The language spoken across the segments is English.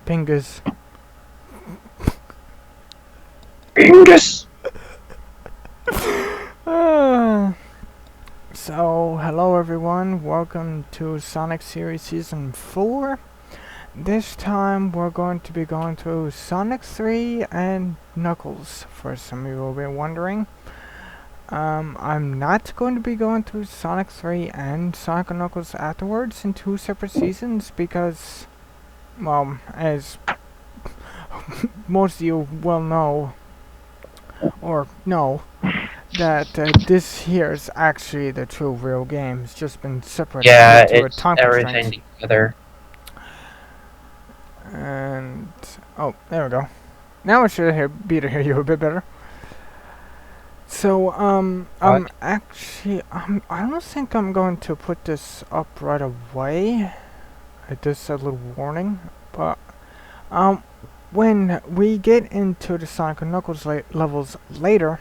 Pingus. Bingus! So, hello everyone, welcome to Sonic Series Season 4. This time we're going to be going through Sonic 3 and Knuckles, for some of you will be wondering. I'm not going to be going through Sonic 3 and Sonic and Knuckles afterwards in two separate seasons because, well, as most of you will know, or know, that this here is actually the true real game. It's just been separated Yeah, due to a it's time constraints. everything together. And oh, there we go. Now I should be to hear you a bit better. So I'm actually I don't think I'm going to put this up right away. I just a little warning, but when we get into the Sonic and Knuckles levels later,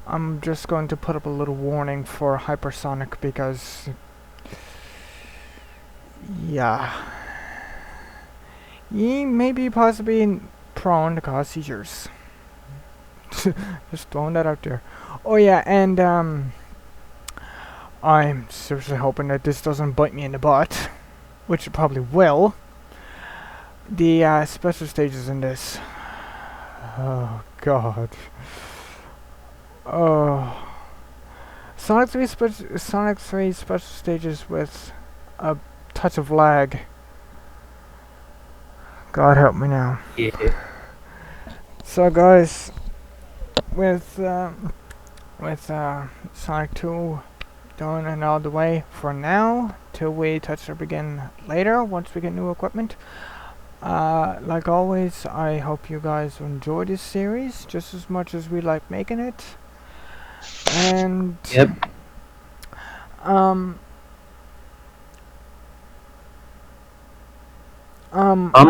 I'm just going to put up a little warning for hypersonic because, yeah, ye may be possibly prone to cause seizures. Just throwing that out there. Oh yeah, and I'm seriously hoping that this doesn't bite me in the butt, which it probably will. The special stages in this. Oh god. Oh. Sonic 3 special stages with a touch of lag. God help me now. Yeah. So guys, with Sonic 2 done and out of the way for now, till we touch up again later once we get new equipment. Like always, I hope you guys enjoy this series just as much as we like making it. And Yep.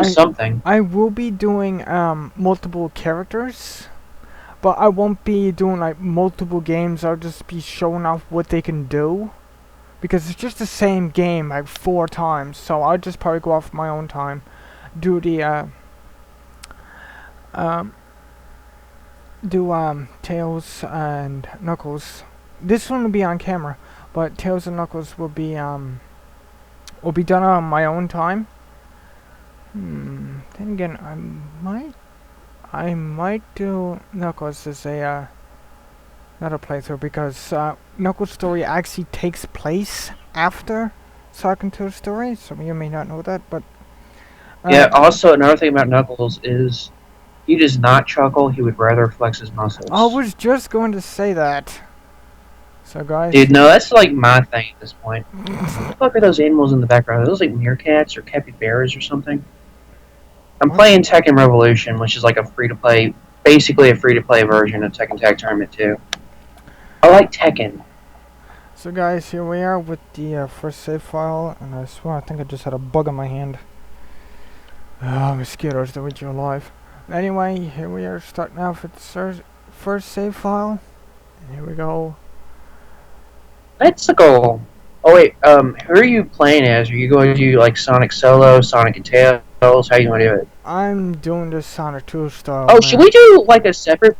Something. I will be doing multiple characters, but I won't be doing like multiple games. I'll just be showing off what they can do, because it's just the same game like 4 times. So I'll just probably go off my own time, do the Tails and Knuckles. This one will be on camera, but Tails and Knuckles will be done on my own time. Then again, I might do Knuckles as a another playthrough because Knuckles' story actually takes place after Sonic and Tails' story. Some of you may not know that, but Yeah, also, another thing about Knuckles is he does not chuckle, he would rather flex his muscles. I was just going to say that. So guys, Dude, no, that's like my thing at this point. What the fuck are those animals in the background? Are those like meerkats or capybaras or something? I'm playing Tekken Revolution, which is like a free-to-play, basically a free-to-play version of Tekken Tag Tournament 2. I like Tekken. So guys, here we are with the first save file, and I swear I think I just had a bug on my hand. Mosquitoes that eat you alive. Anyway, here we are starting off with the first save file. And here we go. Let's go. Oh wait, who are you playing as? Are you going to do like Sonic Solo, Sonic and Tails? How you want to do it? I'm doing this Sonic 2 style. Oh, man. should we do like a separate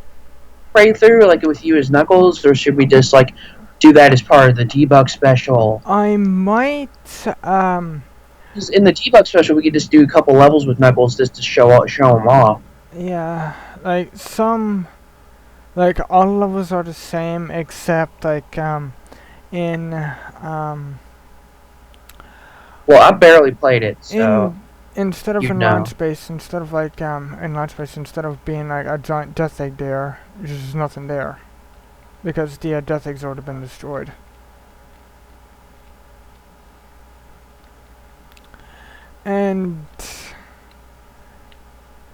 playthrough, like with you as Knuckles, or should we just like do that as part of the debug special? I might, 'Cause in the debug special, we could just do a couple levels with Knuckles just to show them off. yeah, like like all levels are the same except like, in, Well, I barely played it, so instead of you in know. launch space, instead of like, in launch space, instead of being like a giant death egg there, there's just nothing there. Because the death egg's already been destroyed. And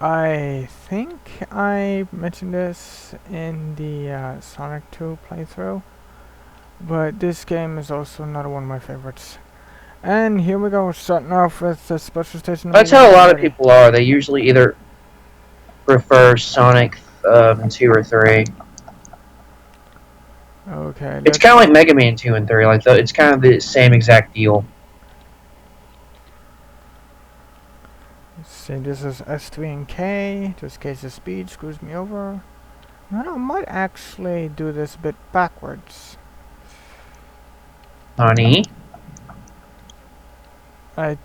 I think I mentioned this in the Sonic 2 playthrough, but this game is also another one of my favorites. And here we go, starting off with the special station. That's how a lot of people are. They usually either prefer Sonic 2 or 3. Okay. It's kind of like Mega Man 2 and 3. Like it's kind of the same exact deal. Let's see, this is S3 and K, just in case the speed screws me over. No, I might actually do this a bit backwards. Honey. I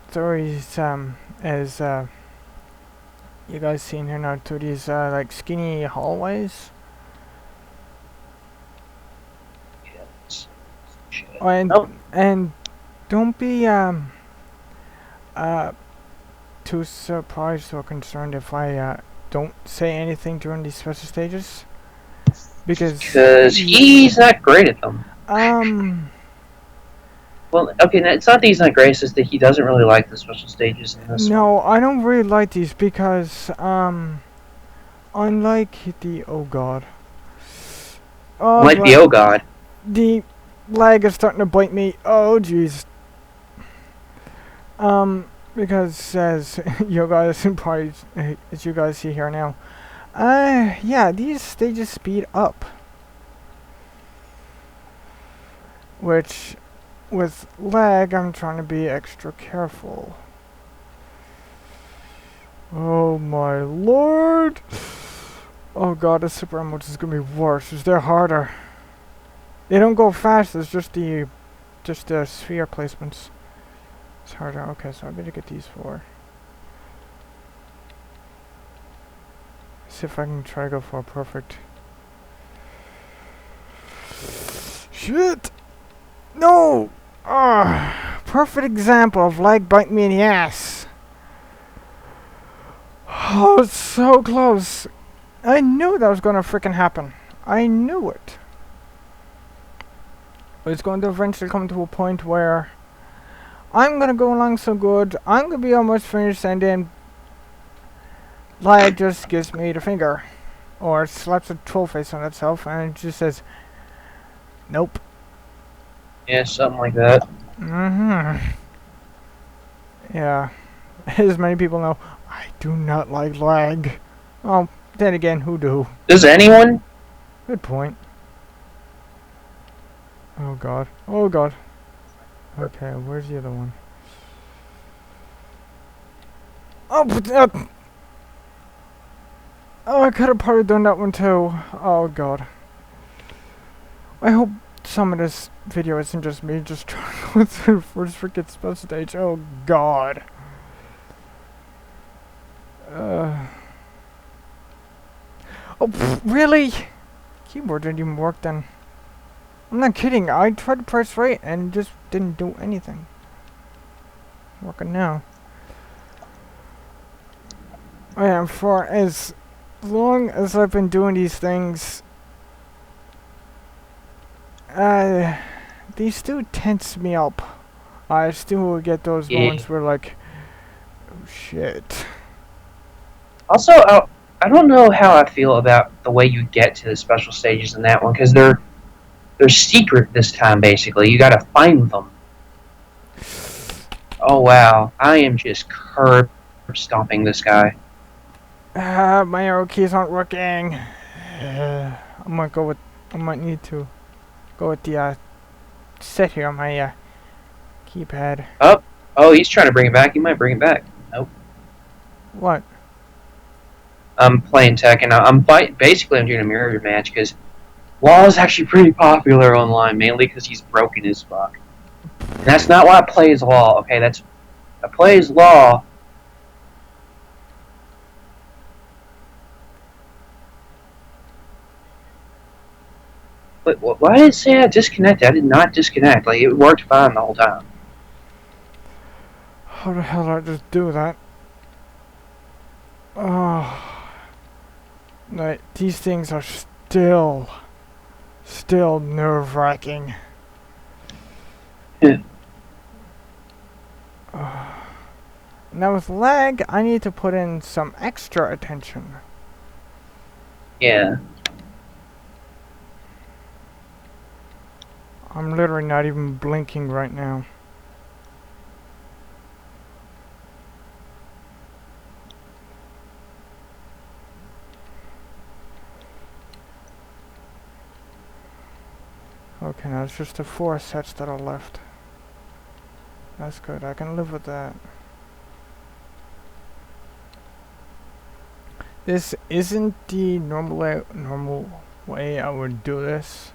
throw these, as, you guys seen here now, through these, like, skinny hallways. Yes. Oh, Oh, and don't be, too surprised or concerned if I, don't say anything during these special stages. Because, he's not great at them. um, Well, okay, it's not that he's not great, it's just that he doesn't really like the special stages in this one. no, I don't really like these because, unlike the, oh god. Oh, Like the oh god. the lag is starting to bite me. Oh, jeez. Because as you guys probably, as you guys see here now, yeah, these stages speed up. Which, with lag, I'm trying to be extra careful. Oh my lord! Oh god, the super emotes is gonna be worse, because they're harder. They don't go fast, it's just the sphere placements. It's harder. Okay, so I better get these four. See if I can try to go for a perfect. Shit! No! Ah, perfect example of lag biting me in the ass. Oh, it's so close. I knew that was gonna frickin' happen. I knew it. It's going to eventually come to a point where I'm gonna go along so good, I'm gonna be almost finished, and then lag just gives me the finger. Or slaps a troll face on itself and it just says, nope. Yeah, something like that. Mm-hmm. Yeah. As many people know, I do not like lag. Well, then again, who do? Does anyone? Good point. Oh god. Oh god. Okay, where's the other one? Oh, oh, I could have probably done that one too. Oh god. I hope some of this video isn't just me just trying to go through the first freaking spell stage. Oh god. Oh, really? Keyboard didn't even work then. I'm not kidding. I tried to press right and just didn't do anything. Working now. Oh yeah, for as long as I've been doing these things, these still tense me up. I still get those moments where like, oh shit. Also, I don't know how I feel about the way you get to the special stages in that one, because they're secret this time, basically. You gotta find them. Oh wow, I am just curb stomping this guy. My arrow keys aren't working. I might need to go with the set here on my keypad. Oh, he's trying to bring it back. He might bring it back. Nope. What? I'm playing Tekken. I'm basically I'm doing a mirror match because Law is actually pretty popular online, mainly because he's broken as fuck. And that's not why I play as Law. Okay, I play as Law. But why did it say I disconnected? I did not disconnect. Like, it worked fine the whole time. How the hell did I just do that? Oh, like, these things are still nerve-wracking. Yeah. Now with lag, I need to put in some extra attention. Yeah. I'm literally not even blinking right now. Okay, now it's just the 4 sets that are left. That's good, I can live with that. This isn't the normal way I would do this.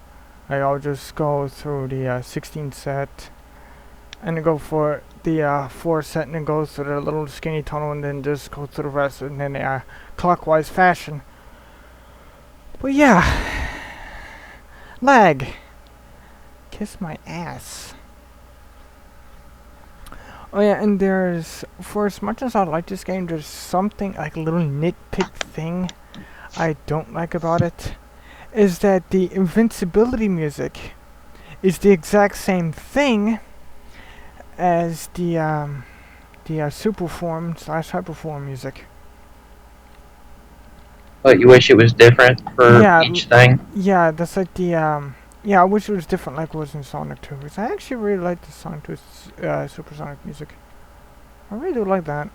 Like, I'll just go through the 16 set and then go for the 4 set and then go through the little skinny tunnel and then just go through the rest and then clockwise fashion. But yeah, lag. Kiss my ass. Oh yeah, and there's, for as much as I like this game, there's something, like a little nitpick thing I don't like about it, is that the invincibility music is the exact same thing as the super form / hyper form music. But you wish it was different for Yeah, each thing? yeah, that's like the yeah, I wish it was different like it was in Sonic 2, because I actually really like the Sonic 2 supersonic music. I really do like that.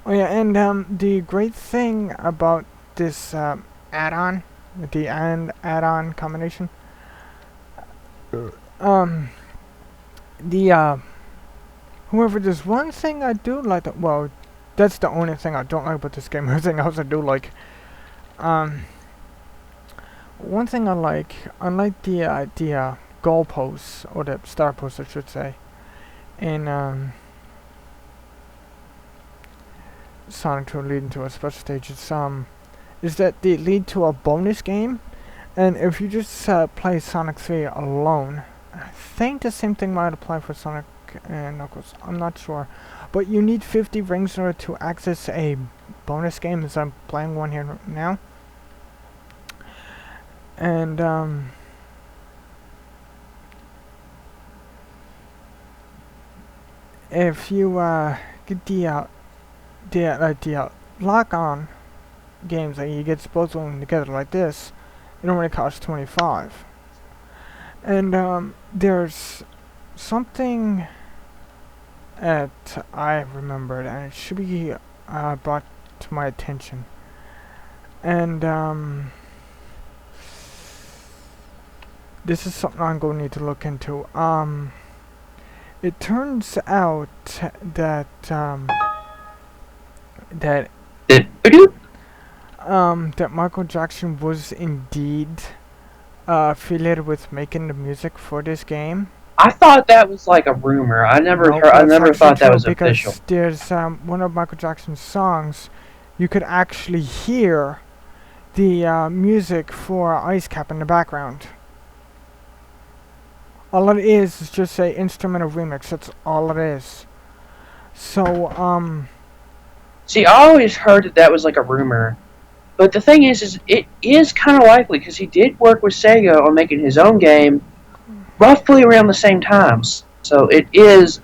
Oh yeah, and the great thing about this add-on, the add-on combination, um, the however, there's one thing I do like. Well, that's the only thing I don't like about this game. Everything else I do like. One thing I like the goalposts, or the star posts, I should say, in Sonic 2 leading to a special stage. Is that they lead to a bonus game, and if you just play Sonic 3 alone, I think the same thing might apply for Sonic and Knuckles. I'm not sure, but you need 50 rings in order to access a bonus game, as I'm playing one here now. And if you get the lock-on games, that you get both of them together like this, it only costs 25. And there's something that I remembered, and it should be brought to my attention. And this is something I'm going to need to look into. It turns out that that Michael Jackson was indeed affiliated with making the music for this game. I thought that was like a rumor. I never Nope, heard. I that's never actually thought that true, was because official. there's one of Michael Jackson's songs, you could actually hear the music for Ice Cap in the background. All it is just a instrumental remix. That's all it is. So See, I always heard that was like a rumor. But the thing is it is kind of likely because he did work with Sega on making his own game roughly around the same times. So it is.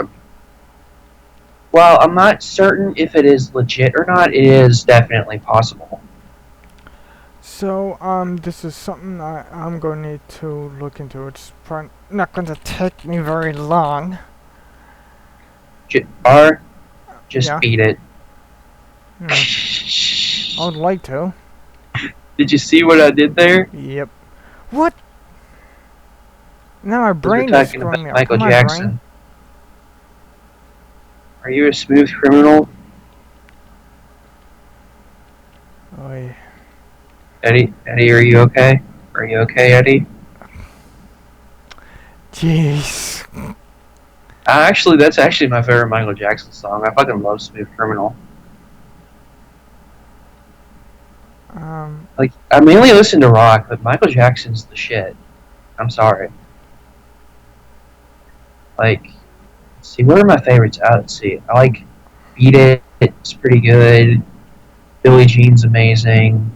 While I'm not certain if it is legit or not, it is definitely possible. this is something I'm going to need to look into. It's not going to take me very long. Or just Yeah. beat it. I would like to. Did you see what I did there? Yep. What? Now my We're brain is talking screwing about me up. Michael Come on, Jackson. brain. Are you a smooth criminal? Oy. Eddie, are you okay? Are you okay, Eddie? Jeez. Actually, that's actually my favorite Michael Jackson song. I fucking love Smooth Criminal. Like, I mainly listen to rock, but Michael Jackson's the shit. I'm sorry. Like, let's see, what are my favorites? Let's see. I like Beat It. It's pretty good. Billie Jean's amazing.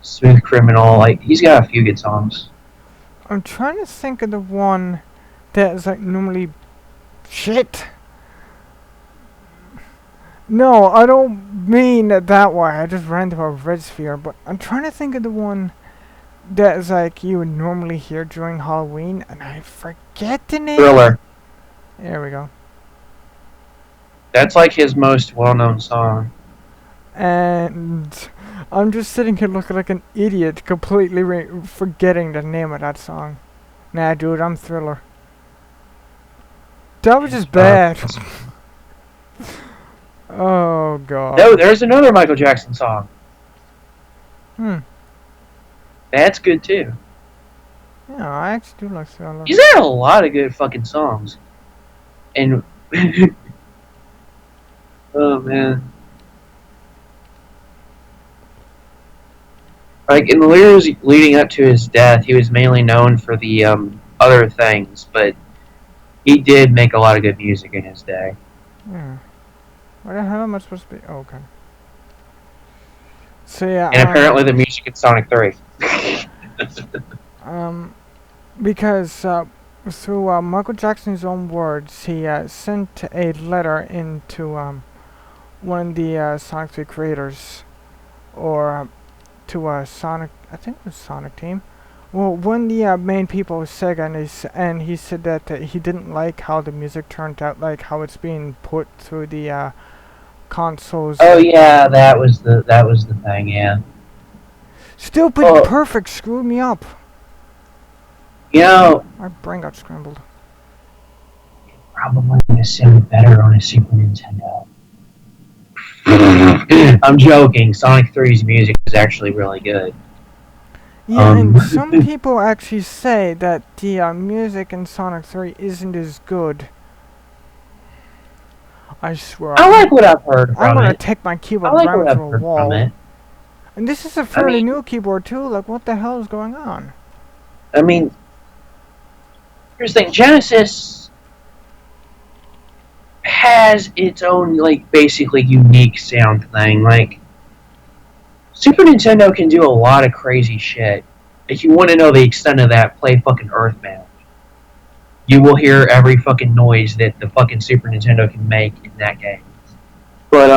Smooth Criminal. Like, he's got a few good songs. I'm trying to think of the one that is like normally shit. No, I don't mean it that way. I just ran to a red sphere, but I'm trying to think of the one that is like you would normally hear during Halloween, and I forget the name. Thriller. There we go. That's like his most well-known song. And I'm just sitting here looking like an idiot, completely forgetting the name of that song. Nah, dude, I'm Thriller. That was just bad. Oh god. No, there's another Michael Jackson song. Hmm. That's good too. Yeah, I actually do like Thriller. He's had a lot of good fucking songs. And oh man. Like in the years leading up to his death, he was mainly known for the other things, but he did make a lot of good music in his day. Yeah. What the hell am I supposed to be? Oh, okay. So yeah, And apparently the music in Sonic 3. because through Michael Jackson's own words, he sent a letter into one of the Sonic 3 creators, or to Sonic, I think it was Sonic Team. Well, one of the main people was Sega, and he said that he didn't like how the music turned out, like how it's being put through the consoles. Oh yeah, that was the thing, yeah. Stupid Oh. Perfect screwed me up. You know, My brain got scrambled. probably gonna sound better on a Super Nintendo. I'm joking. Sonic 3's music is actually really good. Yeah, and some people actually say that the music in Sonic 3 isn't as good. I swear. I like what I've heard I'm from gonna it. take my keyboard I like right what I've through a heard wall. from it. And this is a fairly mean- new keyboard too. Like, what the hell is going on? I mean, here's the thing. Genesis has its own, like, basically unique sound thing. Like, Super Nintendo can do a lot of crazy shit. If you want to know the extent of that, play fucking Earthbound. You will hear every fucking noise that the fucking Super Nintendo can make in that game. But,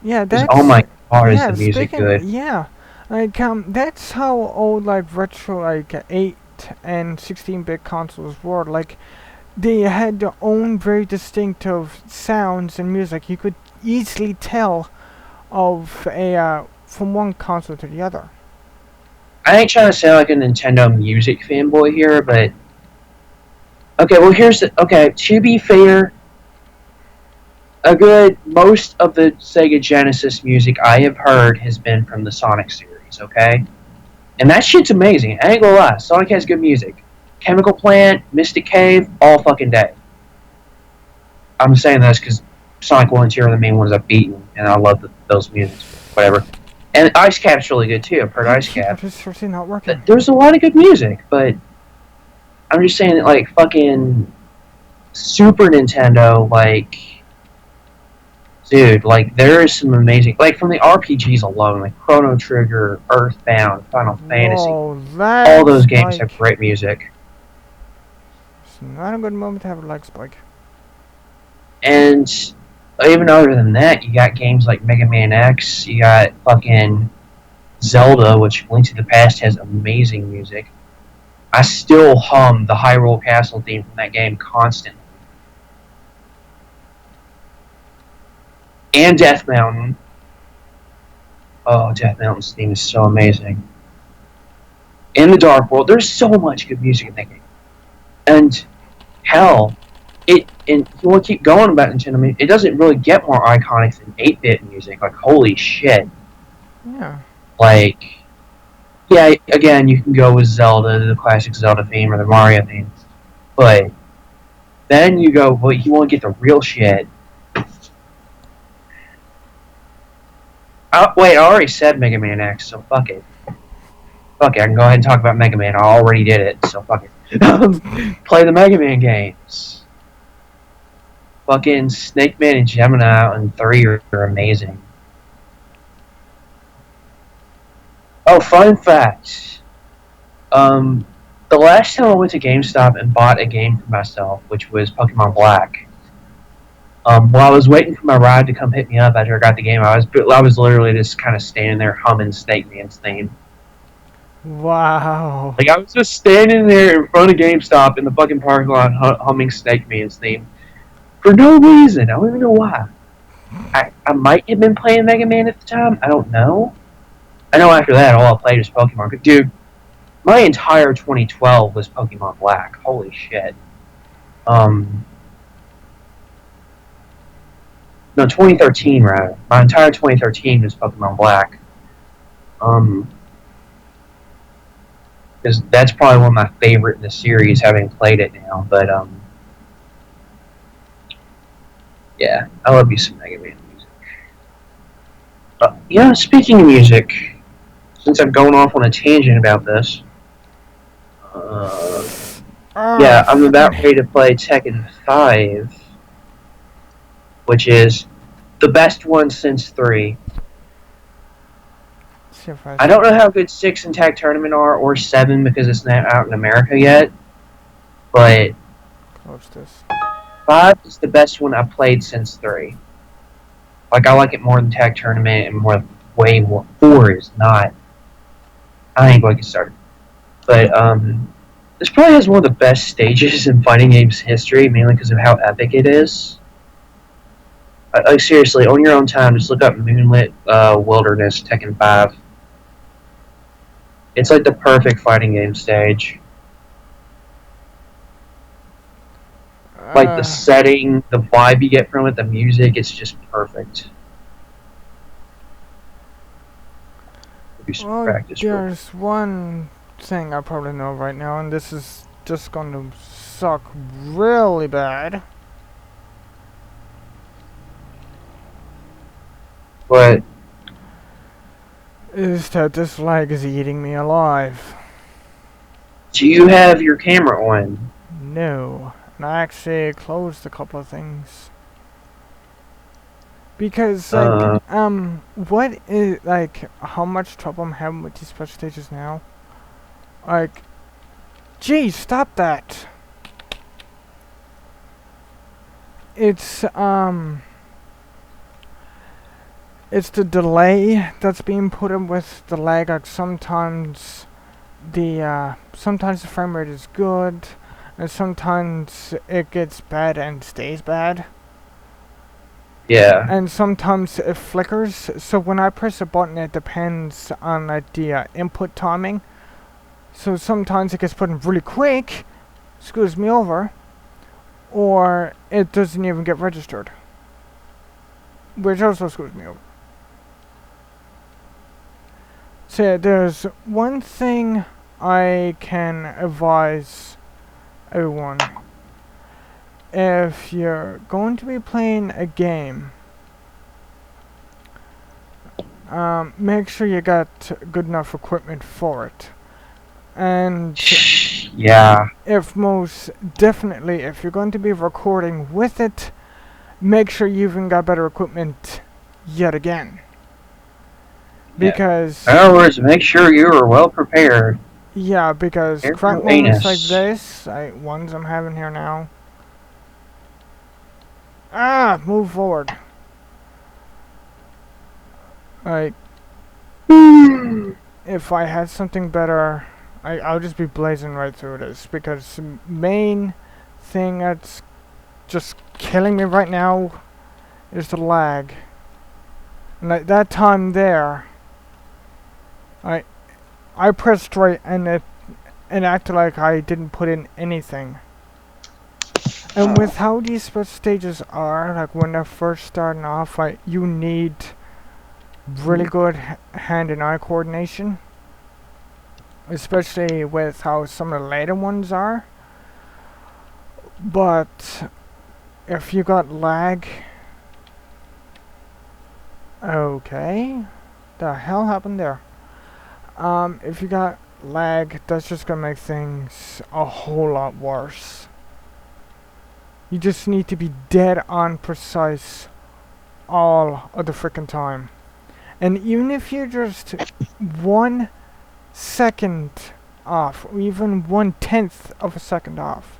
Yeah, that's. oh my god, yeah, is the music speaking. good. Yeah, like that's how old like retro like 8 and 16-bit consoles were. Like, they had their own very distinctive sounds and music. You could easily tell of a from one console to the other. I ain't trying to sound like a Nintendo music fanboy here, but okay, well here's the okay, to be fair, most of the Sega Genesis music I have heard has been from the Sonic series, okay? And that shit's amazing. I ain't gonna lie, Sonic has good music. Chemical Plant, Mystic Cave, all fucking day. I'm saying this because Sonic 1 and 2 are the main ones I've beaten, and I love those music, whatever. And Ice Cap's really good too. I've heard Ice Cap. It's seriously not working. There's a lot of good music, but I'm just saying that, like, fucking Super Nintendo, like, dude, like, there is some amazing, like, from the RPGs alone, like Chrono Trigger, Earthbound, Final Fantasy, Whoa, all those games like, have great music. It's not a good moment to have a leg spike. And even other than that, you got games like Mega Man X, you got fucking Zelda, which Link to the Past has amazing music. I still hum the Hyrule Castle theme from that game constantly. And Death Mountain. Oh, Death Mountain's theme is so amazing. In the Dark World, there's so much good music in that game. And hell, and you want to keep going about Nintendo, it doesn't really get more iconic than 8-bit music. Like, holy shit. Yeah. Like, yeah, again, you can go with Zelda, the classic Zelda theme, or the Mario theme. But then you go, well, you want to get the real shit. Wait, I already said Mega Man X, so fuck it. Fuck it, I can go ahead and talk about Mega Man. I already did it, so fuck it. Play the Mega Man games. Fucking Snake Man and Gemini and 3 are amazing. Oh, fun fact. The last time I went to GameStop and bought a game for myself, which was Pokemon Black, while I was waiting for my ride to come pick me up after I got the game, I was literally just kind of standing there humming Snake Man's theme. Wow. Like, I was just standing there in front of GameStop in the fucking parking lot humming Snake Man's theme. For no reason. I don't even know why. I might have been playing Mega Man at the time. I don't know. I know after that, all I played was Pokemon. Dude, my entire 2012 was Pokemon Black. Holy shit. No, 2013 rather. My entire 2013 was Pokemon Black. Because that's probably one of my favorite in the series, having played it now. But yeah, I love you some Mega Man music. Yeah, speaking of music, since I'm going off on a tangent about this, uh, Oh, yeah, I'm fucking. about ready to play Tekken 5, which is the best one since 3. See if I I don't know how good 6 and Tag Tournament are, or 7 because it's not out in America yet, but close this. 5 is the best one I've played since 3. Like, I like it more than Tag Tournament and way more. 4 is not. I ain't going to get started. But, this probably has one of the best stages in fighting games history, mainly because of how epic it is. Like, seriously, on your own time, just look up Moonlit Wilderness Tekken 5. It's like the perfect fighting game stage. Like, the setting, the vibe you get from it, the music, it's just perfect. Do some Well, practice real quick. there's one thing I probably know right now, and this is just going to suck really bad. But Is that this lag is eating me alive. do you have your camera on? No. And I actually closed a couple of things. Because, like, what is, like, how much trouble I'm having with these special stages now? Like, geez, stop that! It's the delay that's being put in with the lag. Like, sometimes the frame rate is good, and sometimes it gets bad and stays bad. Yeah. And sometimes it flickers, so when I press a button it depends on the input timing. So sometimes it gets put in really quick, screws me over, or it doesn't even get registered, which also screws me over. So yeah, there's one thing I can advise everyone. If you're going to be playing a game, make sure you got good enough equipment for it. And Yeah. if you're going to be recording with it, make sure you even got better equipment yet again. Because, in other words, make sure you are well prepared. yeah, because crap moments like this, ones I'm having here now. Move forward. Like, if I had something better, I'll just be blazing right through this, because the main thing that's just killing me right now is the lag. And at that time there, I pressed right and it acted like I didn't put in anything. And with how these stages are, like when they're first starting off, you need really good hand and eye coordination. Especially with how some of the later ones are. But if you got lag... Okay. The hell happened there? If you got lag, that's just gonna make things a whole lot worse. You just need to be dead on precise all of the frickin' time. And even if you're just 1 second off, or even 1/10 of a second off,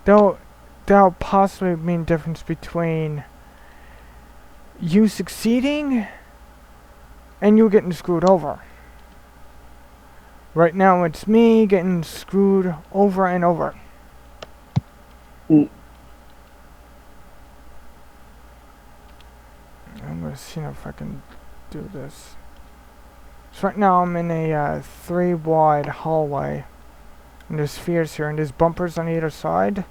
that'll possibly mean difference between you succeeding and you getting screwed over. Right now it's me getting screwed over and over. I'm gonna see if I can do this. So right now I'm in a 3 wide hallway. And there's spheres here and there's bumpers on either side.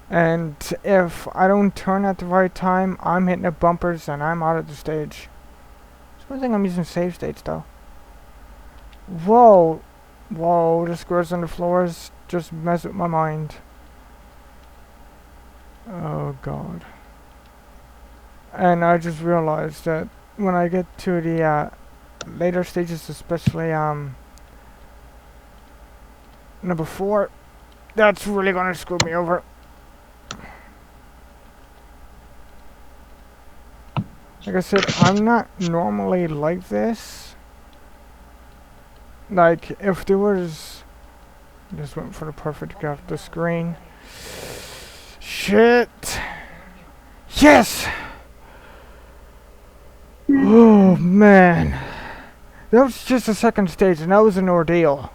And if I don't turn at the right time, I'm hitting the bumpers and I'm out of the stage. It's one thing I'm using save states though. Whoa! Whoa, the squares on the floors just mess with my mind. Oh god. And I just realized that when I get to the later stages, especially number 4, that's really gonna screw me over. Like I said, I'm not normally like this. Like, if there was... Just went for the perfect get off the screen. Shit! Yes! Oh, man. That was just the second stage, and that was an ordeal.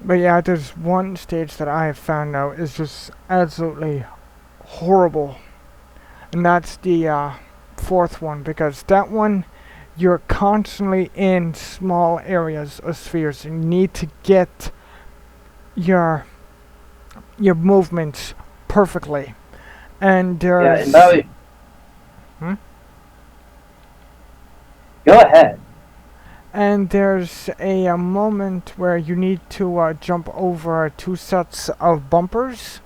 But yeah, there's one stage that I have found out is just absolutely horrible. And that's the 4th one, because that one, you're constantly in small areas of spheres. You need to get your movements perfectly. And there's... Yeah, and Hmm? Go ahead. And there's a moment where you need to jump over 2 sets of bumpers.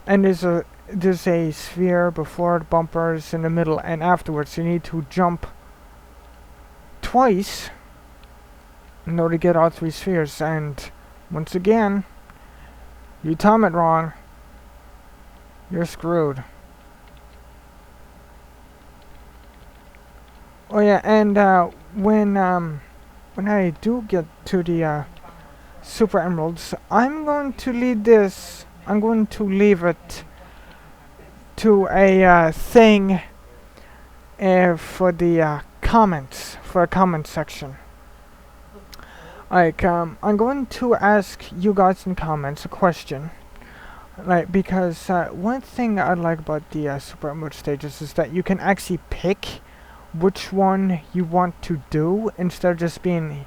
And there's a sphere before the bumpers, in the middle, and afterwards. You need to jump twice in order to get all 3 spheres. And once again, you time it wrong, you're screwed. Oh yeah, and when I do get to the Super Emeralds, I'm going to leave it to a thing for the comments, for a comment section. Like, I'm going to ask you guys in comments a question. Like, because one thing I like about the Super Emerald stages is that you can actually pick which one you want to do, instead of just being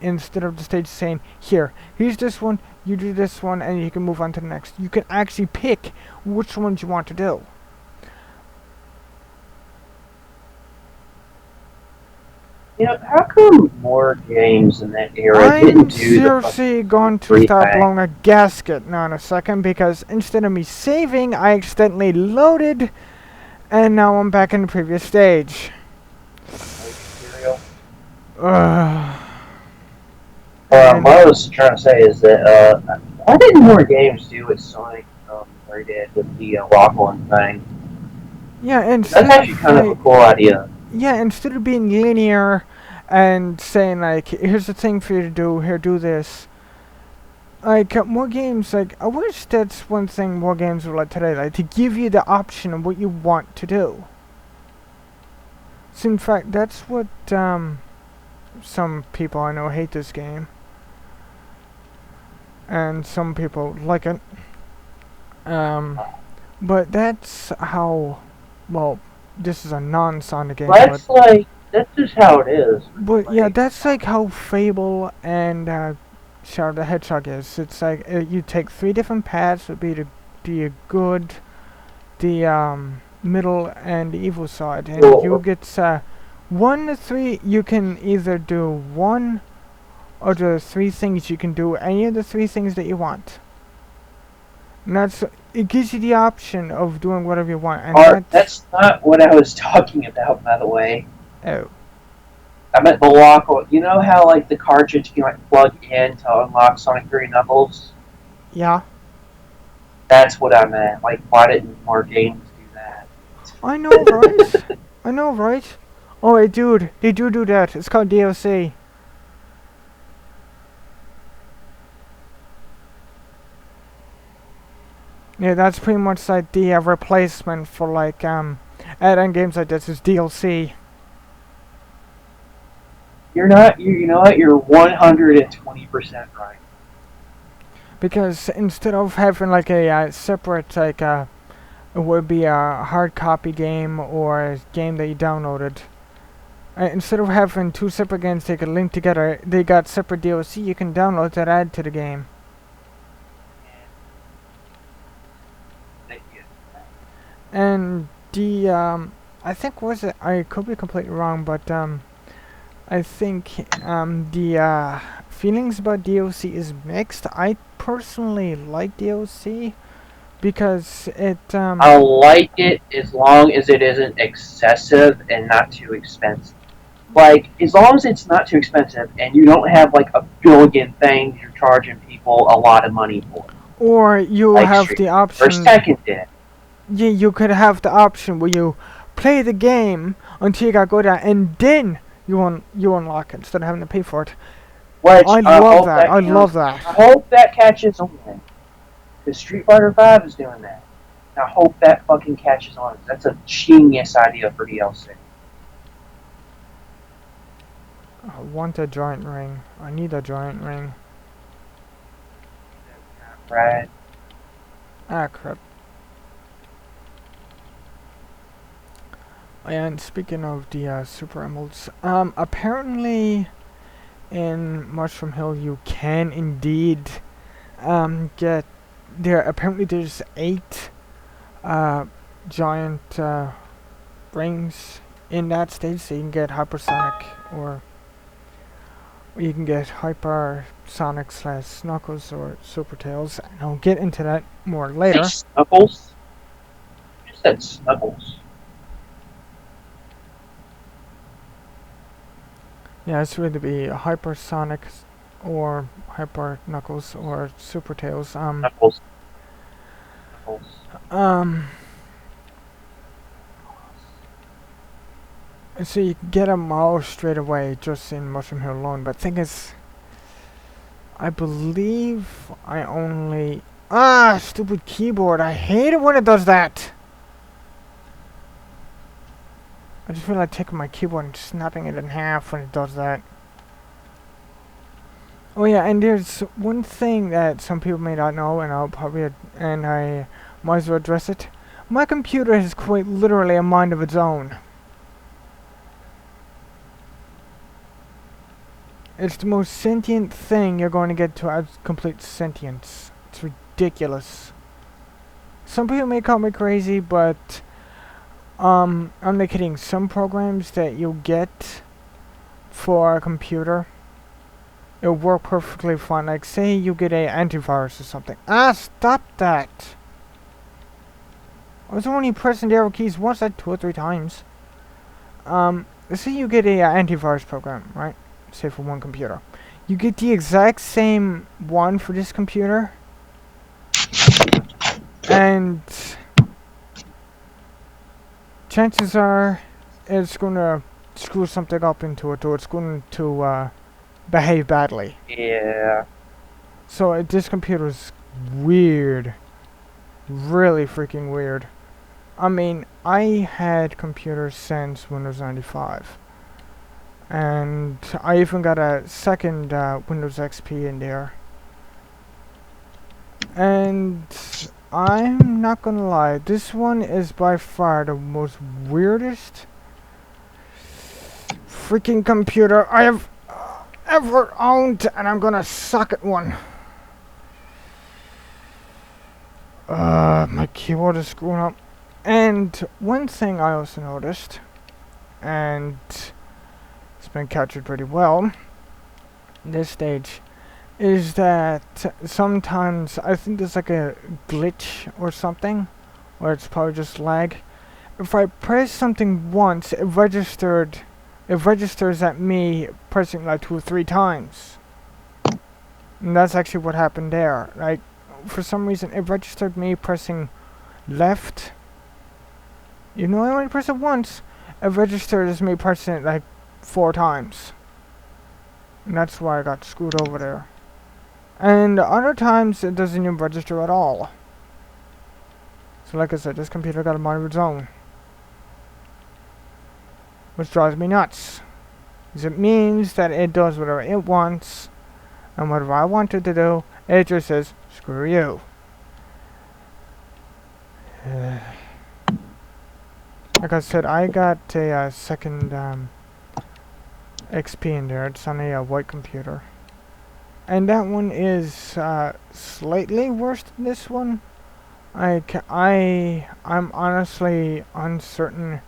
instead of the stage saying, here's this one, you do this one, and you can move on to the next. You can actually pick which ones you want to do. You know, how come more games in that era didn't I'm do seriously going to start blowing a gasket now in a second, because instead of me saving, I accidentally loaded, and now I'm back in the previous stage. What I was trying to say is that why didn't more games do what Sonic they did with the waffling thing? Yeah, and that's actually kind of a cool idea. Yeah, instead of being linear and saying like, here's the thing for you to do, here, do this. Like, more games, like, I wish that's one thing more games were like today, like, to give you the option of what you want to do. So in fact, that's what, some people I know hate this game. And some people like it. But that's how, well, this is a non-Sonic game. That's just how it is. But yeah, that's like how Fable and Shadow the Hedgehog is. It's like you take 3 different paths. Would be the good, the middle, and the evil side, and you get 1 to 3. You can either do 1 or the 3 things. You can do any of the 3 things that you want. And it gives you the option of doing whatever you want. And that's not what I was talking about, by the way. Oh. I meant the lock. You know how like the cartridge can like plug in to unlock Sonic 3 Knuckles? Yeah. That's what I meant. Like, why didn't more games do that? I know, right? I know, right? Oh, hey, dude, they do that. It's called DLC. Yeah, that's pretty much like the replacement for like add-on games like this is DLC. You know what? You're 120% right. Because instead of having like a separate like it would be a hard copy game or a game that you downloaded. Instead of having 2 separate games they could link together, they got separate DLC you can download that add to the game. And the I think was it? I could be completely wrong, but I think the feelings about DLC is mixed. I personally like DLC because it I like it as long as it isn't excessive and not too expensive. Like, as long as it's not too expensive and you don't have like a billion things you're charging people a lot of money for, or you like have Street the or option. Second did. Yeah, you could have the option where you play the game until you got good at, and then you unlock it instead of having to pay for it. Which I I love hope that. that I love counts. that. I hope that catches on. Because Street Fighter V is doing that. I hope that fucking catches on. That's a genius idea for DLC. I want a giant ring. I need a giant ring. Right? Ah, crap. And speaking of the Super Emeralds, apparently in Mushroom Hill you can indeed get there. Apparently there's 8 giant rings in that stage, so you can get hypersonic or you can get hypersonic slash Knuckles or Super Tails, and I'll get into that more later. Hey, Snuggles? You said Snuggles. Yeah, it's going to be hypersonic or hyper Knuckles or Super Tails. Knuckles. Knuckles. So you can get them all straight away just in Mushroom Hill alone, but thing is, I believe I only... Ah, stupid keyboard. I hate it when it does that. I just feel like taking my keyboard and snapping it in half when it does that. Oh yeah, and there's one thing that some people may not know, and I might as well address it. My computer has quite literally a mind of its own. It's the most sentient thing you're going to get to have complete sentience. It's ridiculous. Some people may call me crazy, but I'm not kidding. Some programs that you'll get for a computer, it'll work perfectly fine. Like say you get a antivirus or something. Ah, stop that! I was only pressing the arrow keys once, like 2 or 3 times. Say you get a antivirus program, right? Say for one computer. You get the exact same one for this computer, and chances are it's gonna screw something up into it, or it's going to behave badly. Yeah. So this computer's weird. Really freaking weird. I mean, I had computers since Windows 95. And I even got a second Windows XP in there. And I'm not gonna lie, this one is by far the most weirdest freaking computer I have ever owned, and I'm gonna suck at one. My keyboard is screwing up. And one thing I also noticed, and it's been captured pretty well this stage, is that sometimes I think there's like a glitch or something, or it's probably just lag. If I press something once, it registers at me pressing like 2 or 3 times. And that's actually what happened there. Like, for some reason it registered me pressing left. You know, I only pressed it once. It registered as me pressing it like 4 times. And that's why I got screwed over there. And other times it doesn't even register at all. So like I said, this computer got a mind of its own. Which drives me nuts. Because it means that it does whatever it wants. And whatever I want it to do, it just says, screw you. Like I said, I got a second XP in there. It's on a white computer. And that one is slightly worse than this one. I'm honestly uncertain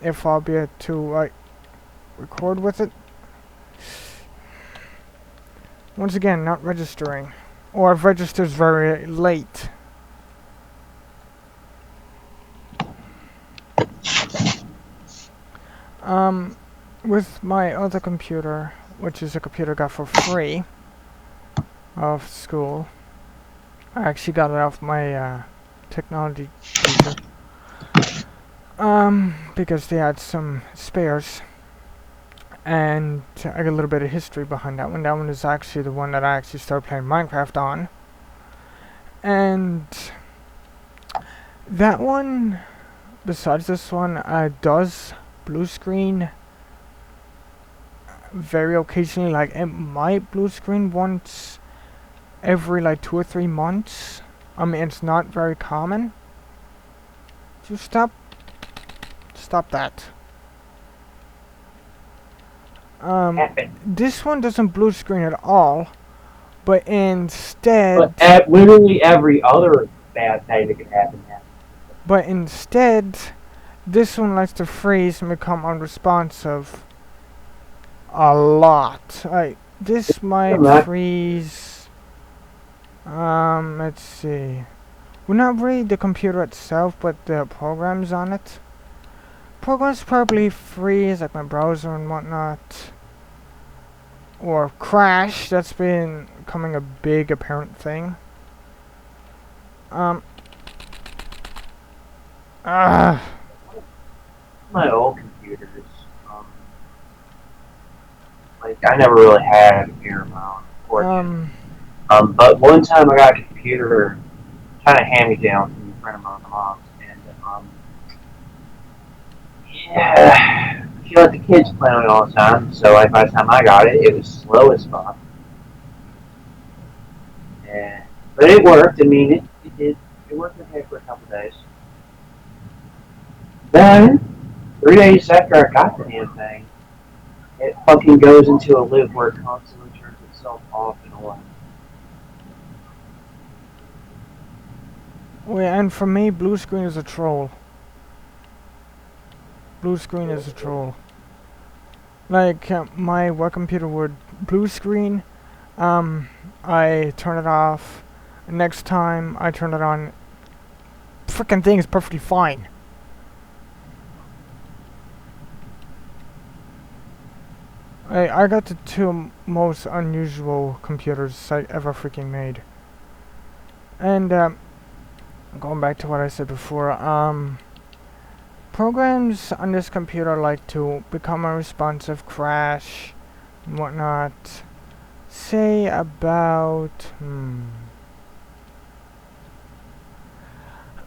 if I'll be able to like record with it. Once again, not registering, or if registers very late. With my other computer, which is a computer I got for free off school. I actually got it off my technology teacher. Because they had some spares. And I got a little bit of history behind that one. That one is actually the one that I actually started playing Minecraft on. And that one, besides this one, does blue screen very occasionally. Like, it might blue screen once every like 2 or 3 months. I mean, it's not very common. Just stop that. This one doesn't blue screen at all, but instead... But literally every other bad thing that could happen happens. But instead, this one likes to freeze and become unresponsive a lot. This might freeze... let's see. Well, not really the computer itself, but the programs on it. Programs probably freeze, like my browser and whatnot. Or crash, that's been becoming a big apparent thing. My old computers, like, I never really had a computer of my own, but one time I got a computer kind of hand-me-down from a friend of mom's, and yeah, she let the kids play on it all the time. So like, by the time I got it, it was slow as fuck. Yeah, but it worked. I mean, it did. It worked okay for a couple days. Then 3 days after I got the damn thing, it fucking goes into a loop where it constantly turns itself off and on. Well, and for me, blue screen is a troll. Blue screen is a troll. Like, my work computer would blue screen, I turn it off. Next time I turn it on, frickin' thing is perfectly fine. I got the 2 most unusual computers I ever freaking made. And, going back to what I said before, programs on this computer like to become unresponsive, crash, and whatnot. Say about,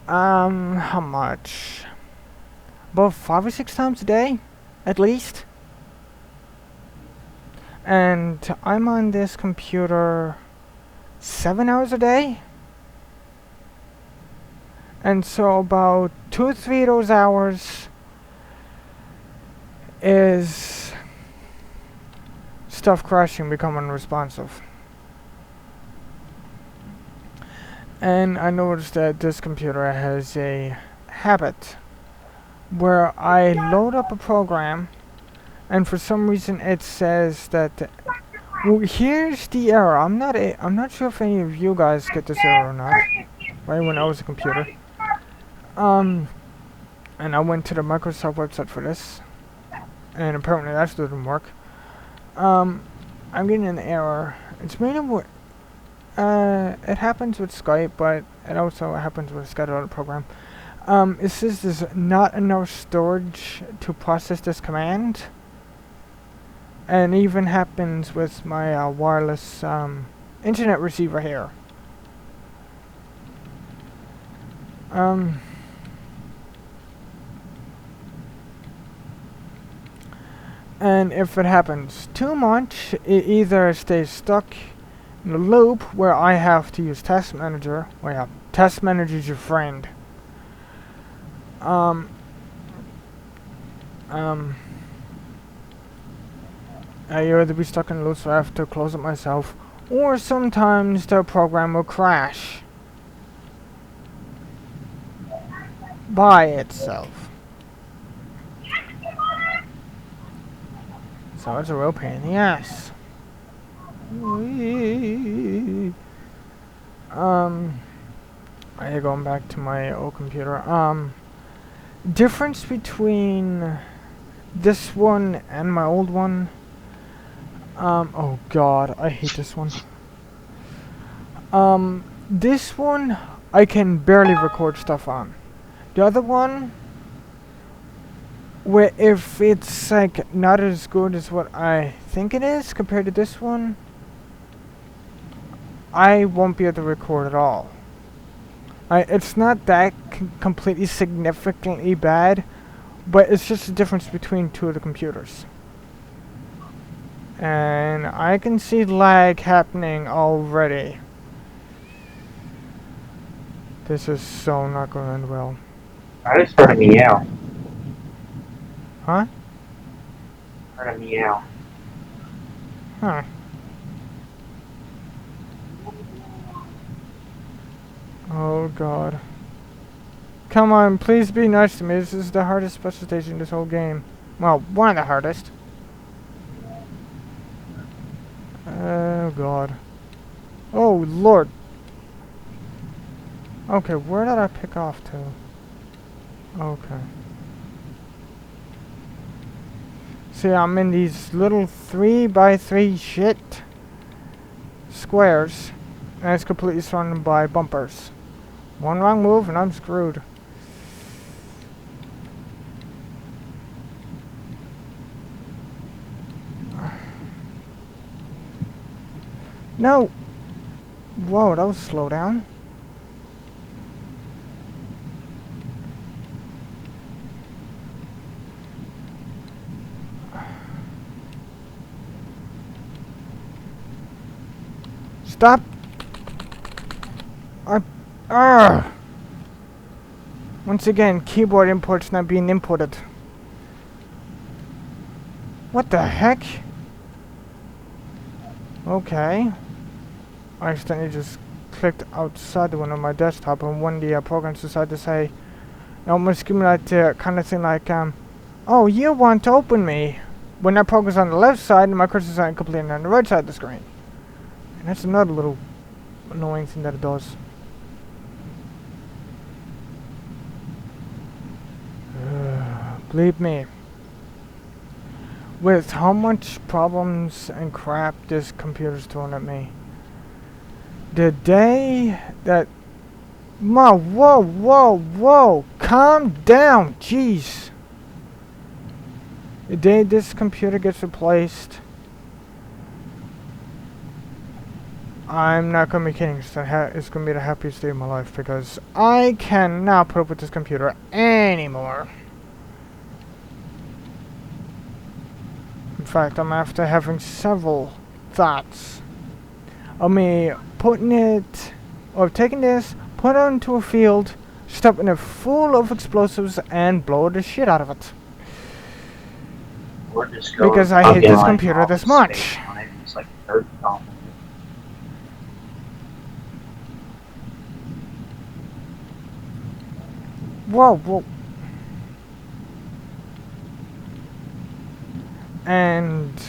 how much? About 5 or 6 times a day, at least. And I'm on this computer 7 hours a day. And so about 2 or 3 of those hours is stuff crashing, becoming unresponsive. And I noticed that this computer has a habit where I load up a program and for some reason it says that, well, here's the error. I'm not sure if any of you guys get this error or not. Right when I was a computer. And I went to the Microsoft website for this, and apparently that still didn't work. I'm getting an error. It's mainly it happens with Skype, but it also happens with a SCADA program. It says there's not enough storage to process this command, and even happens with my wireless internet receiver here. And if it happens too much, it either stays stuck in a loop where I have to use Task Manager. Well, yeah, Task Manager is your friend. I either be stuck in a loop, so I have to close it myself, or sometimes the program will crash. by itself. So it's a real pain in the ass. Going back to my old computer. Difference between this one and my old one. Oh god, I hate this one. This one I can barely record stuff on. The other one, where if it's like not as good as what I think it is compared to this one, I won't be able to record at all. It's not that completely significantly bad, but it's just the difference between two of the computers. And I can see lag happening already. This is so not going to end well. I just heard a meow. Huh? Heard a meow. Huh. Oh god. Come on, please be nice to me. This is the hardest special station in this whole game. Well, one of the hardest. Oh god. Oh lord. Okay, where did I pick off to? Okay. See, I'm in these little 3x3 shit squares, and it's completely surrounded by bumpers. One wrong move and I'm screwed. No! Whoa, that was slow down. Stop! Once again, keyboard import's not being inputted. What the heck? Okay. I accidentally just clicked outside the window of my desktop, and one of the programs decided to say, almost give me that kind of thing like, oh, you want to open me, when that program's on the left side and my cursor's on completely on the right side of the screen. And that's another little annoying thing that it does. Believe me, with how much problems and crap this computer's throwing at me, the day that... Whoa, calm down, jeez. The day this computer gets replaced, I'm not going to be kidding, it's going to be the happiest day of my life, because I cannot put up with this computer anymore. In fact, I'm after having several thoughts of me putting it, or taking this, put it into a field, stuffing it full of explosives, and blow the shit out of it. Because I hate this computer this much. Whoa. And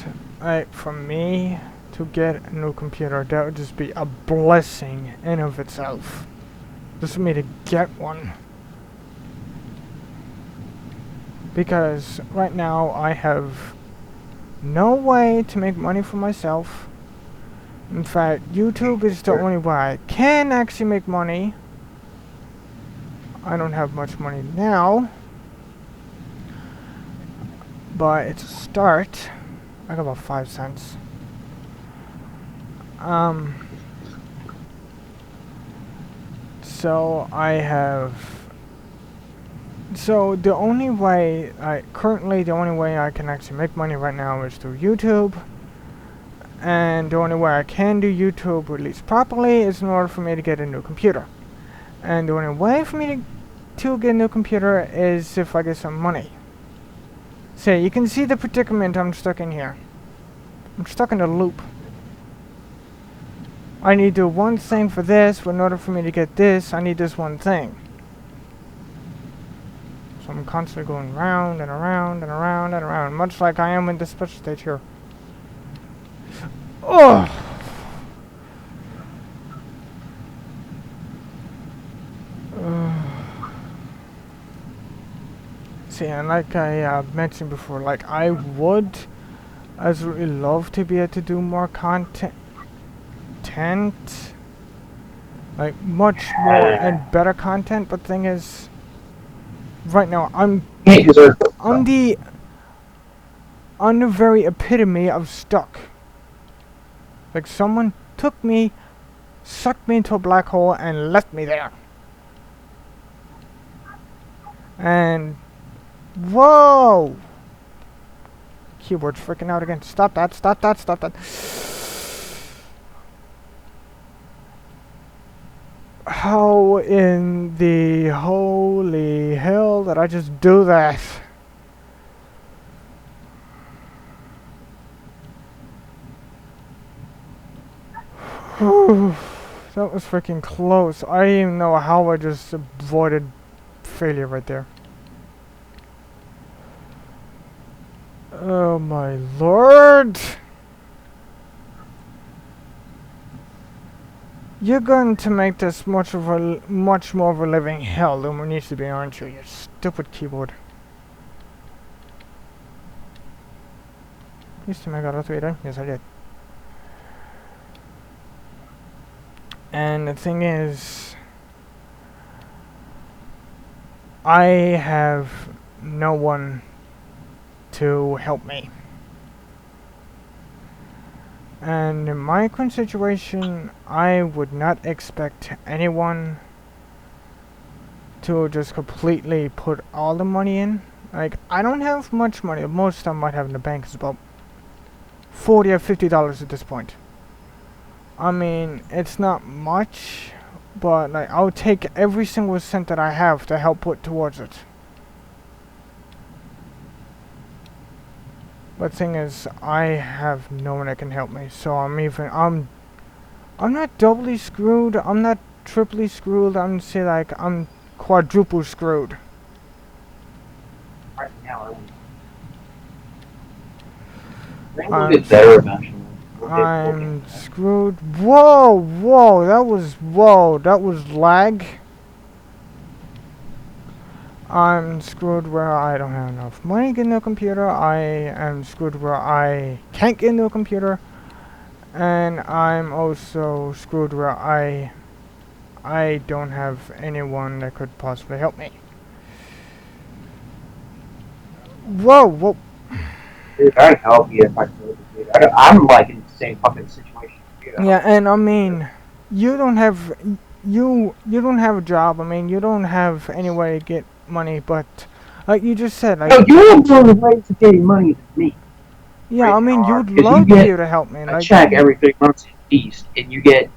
for me to get a new computer, that would just be a blessing in of itself. Just for me to get one. Because right now I have no way to make money for myself. In fact, YouTube is the only way I can actually make money. I don't have much money now, but it's a start. I got about 5 cents. So I have... So the only way currently the only way I can actually make money right now is through YouTube. And the only way I can do YouTube release properly is in order for me to get a new computer. And the only way for me to get a new computer is if I get some money. So you can see the predicament I'm stuck in here. I'm stuck in a loop. I need to do one thing for this, but in order for me to get this, I need this one thing. So I'm constantly going round and around and around and around, much like I am in this special stage here. Oh! See, and like I mentioned before, like I would absolutely love to be able to do more content, like much more and better content. But the thing is, right now I'm the very epitome of stuck. Like someone took me, sucked me into a black hole, and left me there. And whoa! Keyboard's freaking out again. Stop that, stop that, stop that. How in the holy hell did I just do that? That was freaking close. I didn't even know how I just avoided failure right there. Oh my lord! You're going to make this much more of a living hell than it needs to be, aren't you? You stupid keyboard. Please tell me I got all three done. Yes, I did. And the thing is, I have no one to help me. And in my current situation, I would not expect anyone to just completely put all the money in. Like, I don't have much money. The most I might have in the bank is about $40 or $50 at this point. I mean, it's not much, but like I'll take every single cent that I have to help put towards it. But the thing is, I have no one that can help me, so I'm not doubly screwed, I'm not triply screwed, I'm say like I'm quadruple screwed. Right now, we'll get better eventually. I'm screwed. Whoa, that was lag. I'm screwed where I don't have enough money to get into a computer. I am screwed where I can't get into a computer. And I'm also screwed where I don't have anyone that could possibly help me. Whoa. Dude, I'd help you if I could. Dude. I'm like in the same fucking situation. Yeah, and I mean, you don't have a job. I mean, you don't have any way to get money, but like you just said, like no, you have more ways of getting money than me. yeah, right I mean, now, you'd love to be able to help me. A Like check every 3 months at least, and you get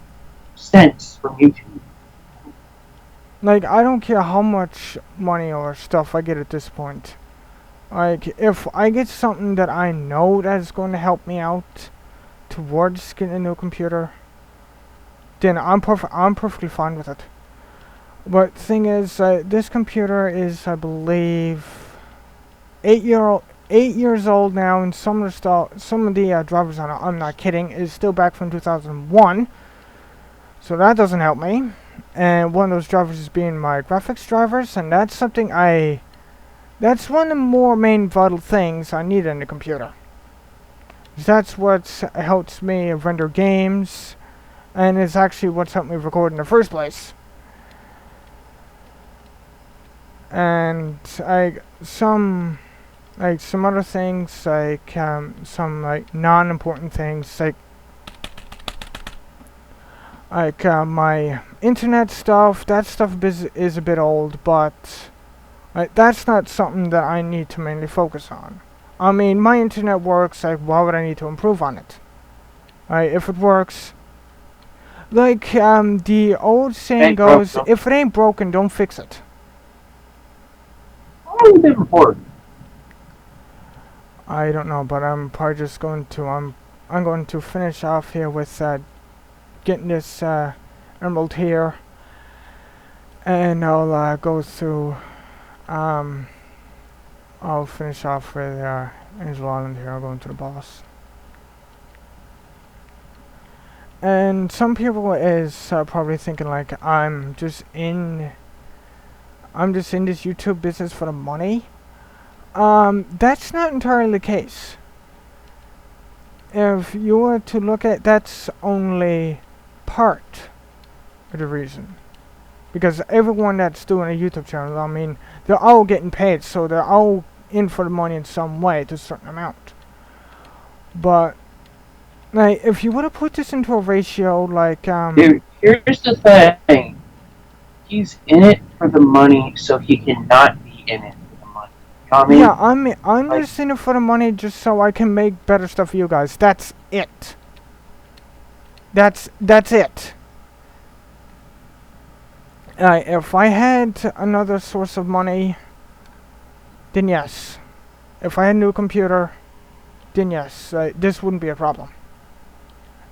cents from YouTube. Like, I don't care how much money or stuff I get at this point. Like, if I get something that I know that is going to help me out towards getting a new computer, then I'm perfectly fine with it. But the thing is, this computer is, I believe, 8 years old now, and some of the drivers on it, I'm not kidding, is still back from 2001. So that doesn't help me. And one of those drivers is being my graphics drivers, and that's something that's one of the more main vital things I need in the computer. That's what helps me render games, and it's actually what's helped me record in the first place. And some other things, like some like non-important things, like my internet stuff. That stuff is a bit old, but that's not something that I need to mainly focus on. I mean, my internet works. Like, why would I need to improve on it? If it works, like the old saying goes, if it ain't broken, don't fix it. How is it important? I don't know, but I'm probably just going to I'm going to finish off here with getting this emerald here, and I'll go through I'll finish off with Angel Island here. I'll go into the boss. And some people is probably thinking like I'm just in this YouTube business for the money. That's not entirely the case. If you were to look at, that's only part of the reason. Because everyone that's doing a YouTube channel, I mean, they're all getting paid, so they're all in for the money in some way to a certain amount. But like, if you were to put this into a ratio, like Dude, here's the thing. He's in it for the money, so he cannot be in it for the money. You know what I mean? yeah, I'm Like, just in it for the money, just so I can make better stuff for you guys. That's it. That's it. If I had another source of money, then yes. If I had a new computer, then yes, this wouldn't be a problem.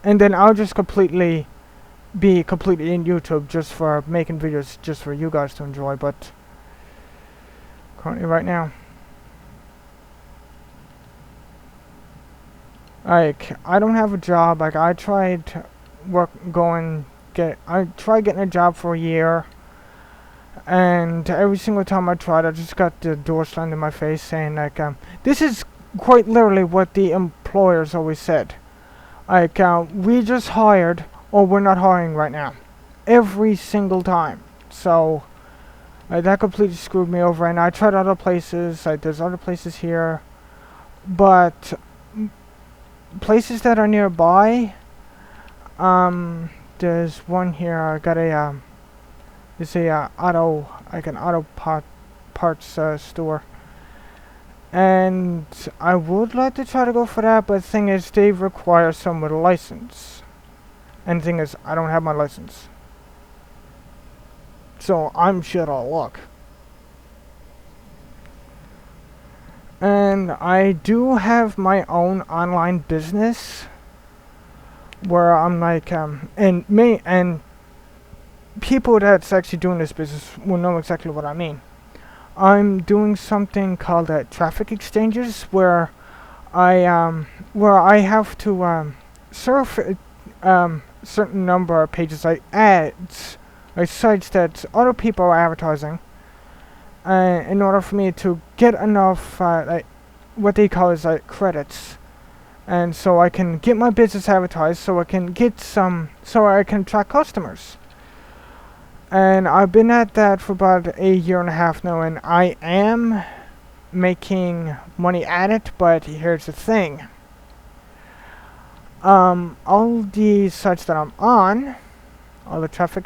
And then I'll just be completely in YouTube just for making videos just for you guys to enjoy, but currently right now, like, I don't have a job. Like, I tried getting a job for a year, and every single time I tried, I just got the door slammed in my face saying like, this is quite literally what the employers always said. Like, we just hired, or we're not hiring right now. Every single time. So, that completely screwed me over, and I tried other places. Like, there's other places here, but places that are nearby, there's one here. I got a, it's a, an auto parts store. And I would like to try to go for that, but the thing is, they require someone with a license. And the thing is, I don't have my license. So I'm shit out of luck. And I do have my own online business where I'm like, and people that's actually doing this business will know exactly what I mean. I'm doing something called traffic exchanges, where I have to surf certain number of pages, like ads, like sites that other people are advertising, in order for me to get enough like what they call is like credits, and so I can get my business advertised, so I can get so I can attract customers. And I've been at that for about a year and a half now, and I am making money at it, but here's the thing. All the sites that I'm on, all the traffic